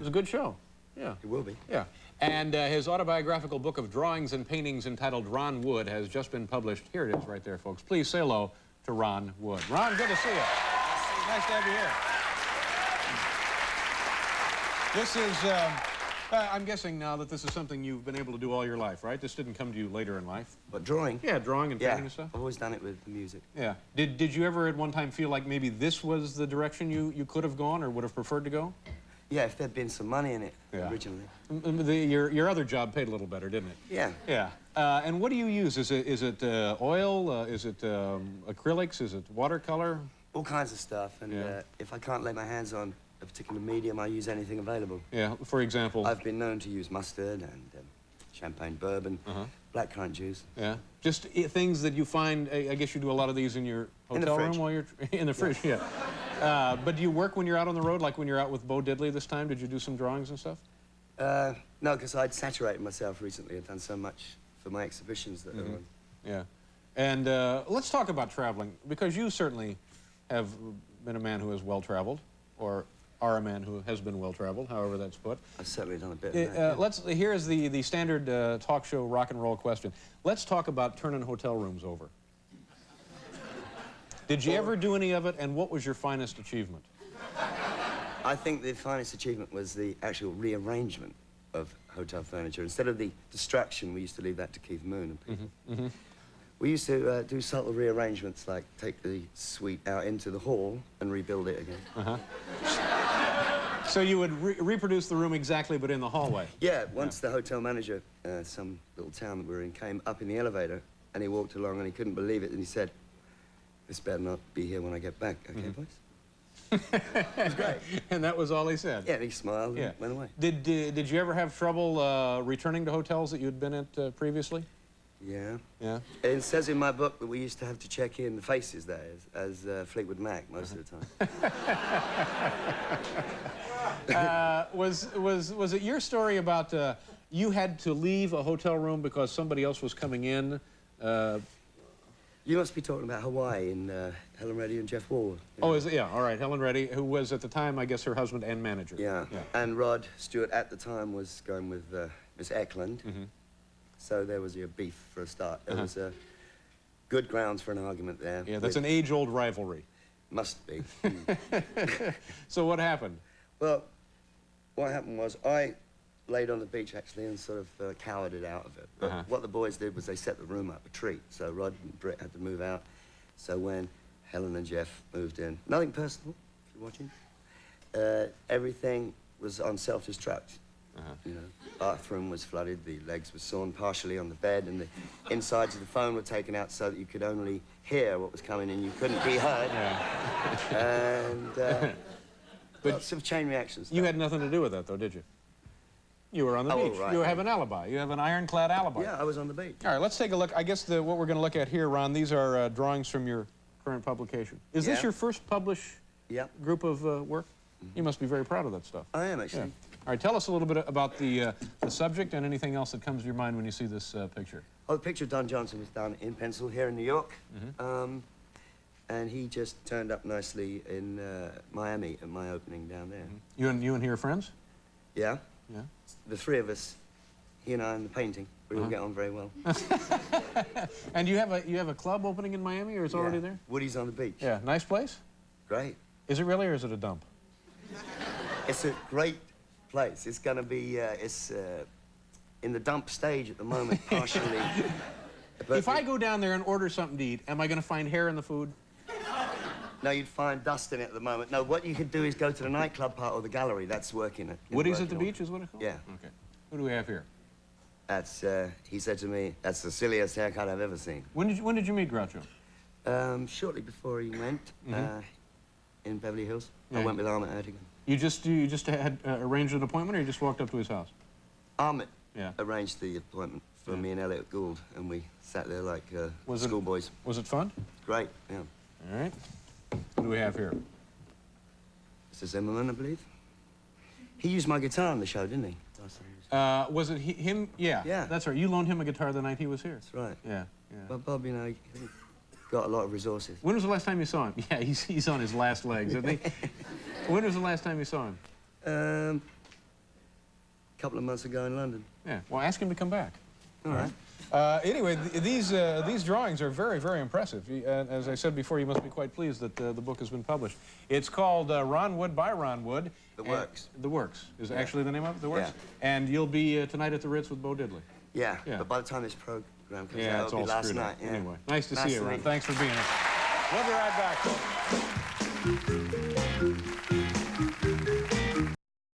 was a good show. Yeah. It will be. Yeah. And his autobiographical book of drawings and paintings entitled Ron Wood has just been published. Here it is right there, folks. Please say hello to Ron Wood. Ron, good to see you. Nice to have you here. This is, I'm guessing now that this is something you've been able to do all your life, right? This didn't come to you later in life. But drawing? Yeah, drawing and painting and stuff. I've always done it with music. Yeah. Did you ever at one time feel like maybe this was the direction you could have gone or would have preferred to go? Yeah, if there'd been some money in it originally. Your other job paid a little better, didn't it? Yeah. Yeah. And what do you use? Is it oil? Is it acrylics? Is it watercolor? All kinds of stuff. And if I can't lay my hands on a particular medium, I use anything available. Yeah. For example? I've been known to use mustard and champagne bourbon, blackcurrant juice. Yeah. Just things that you find. I guess you do a lot of these in your hotel room while you're in the fridge. Yeah. But do you work when you're out on the road, like when you're out with Bo Diddley this time? Did you do some drawings and stuff? No, because I'd saturated myself recently. I'd done so much for my exhibitions that I run. Yeah. And let's talk about traveling, because you certainly have been a man who is well-traveled, or are a man who has been well-traveled, however that's put. I've certainly done a bit of that. Here's the standard talk show rock and roll question. Let's talk about turning hotel rooms over. Did you ever do any of it, and what was your finest achievement? I think the finest achievement was the actual rearrangement of hotel furniture. Instead of the distraction, we used to leave that to Keith Moon and people. We used to do subtle rearrangements, like take the suite out into the hall and rebuild it again. So you would reproduce the room exactly, but in the hallway? Yeah, once the hotel manager, some little town that we were in, came up in the elevator, and he walked along, and he couldn't believe it, and he said, "This better not be here when I get back, okay, boys?" It was great. And that was all he said? Yeah, and he smiled and went away. Did you ever have trouble returning to hotels that you'd been at previously? Yeah. Yeah? It says in my book that we used to have to check in the faces there as Fleetwood Mac most of the time. Was it your story about you had to leave a hotel room because somebody else was coming in? You must be talking about Hawaii and Helen Reddy and Jeff Ward. Oh, is it? Yeah, all right. Helen Reddy, who was at the time, I guess, her husband and manager. Yeah. And Rod Stewart at the time was going with Miss Eklund. So there was a beef for a start. There was good grounds for an argument there. Yeah, that's an age-old rivalry. Must be. So what happened? Well, what happened was I laid on the beach, actually, and sort of cowered it out of it. But what the boys did was they set the room up a treat. So Rod and Britt had to move out. So when Helen and Jeff moved in, nothing personal, if you're watching, everything was on self-destruct. You know, bathroom was flooded, the legs were sawn partially on the bed, and the insides of the phone were taken out so that you could only hear what was coming in. You couldn't be heard. And lots of chain reactions. You had nothing to do with that, though, did you? You were on the beach. Right. You have an alibi. You have an ironclad alibi. Yeah, I was on the beach. All right, let's take a look. I guess what we're going to look at here, Ron, these are drawings from your current publication. Is this your first published group of work? You must be very proud of that stuff. I am, actually. Yeah. All right, tell us a little bit about the subject and anything else that comes to your mind when you see this picture. Oh, the picture of Don Johnson was done in pencil here in New York. And he just turned up nicely in Miami at my opening down there. You and he are friends? Yeah. Yeah. The three of us, he and I, and the painting, we all get on very well. And you have a club opening in Miami, or it's already there? Woody's on the beach. Yeah, nice place? Great. Is it really, or is it a dump? It's a great place. It's going to be, in the dump stage at the moment, partially. But if I go down there and order something to eat, am I going to find hair in the food? No, you'd find dust in it at the moment. No, what you could do is go to the nightclub part or the gallery. That's working it. Woody's at the beach is what it's called? Yeah. Okay. Who do we have here? That's, he said to me, that's the silliest haircut I've ever seen. When did you meet Groucho? Shortly before he went, in Beverly Hills. I went with Ahmet Ertegun. You just had arranged an appointment, or you just walked up to his house? Ahmet arranged the appointment for me and Elliot Gould, and we sat there like schoolboys. Was it fun? Great, yeah. All right. What do we have here? Mr. Zimmerman, I believe. He used my guitar on the show, didn't he? Was it him? Yeah. Yeah. That's right. You loaned him a guitar the night he was here. That's right. Yeah. But Bob, you know, he got a lot of resources. When was the last time you saw him? Yeah, he's on his last legs, isn't he? When was the last time you saw him? couple of months ago in London. Yeah, well, ask him to come back. All right. Anyway, these drawings are very, very impressive. As I said before, you must be quite pleased that the book has been published. It's called Ron Wood by Ron Wood. The Works. The Works is actually the name of it, The Works? Yeah. And you'll be tonight at the Rit with Bo Diddley. Yeah, but by the time this program comes out, Yeah, it's it'll all be last screwed night. up. Yeah. Anyway, nice to see you, Ron. Thanks for being here. We'll be right back.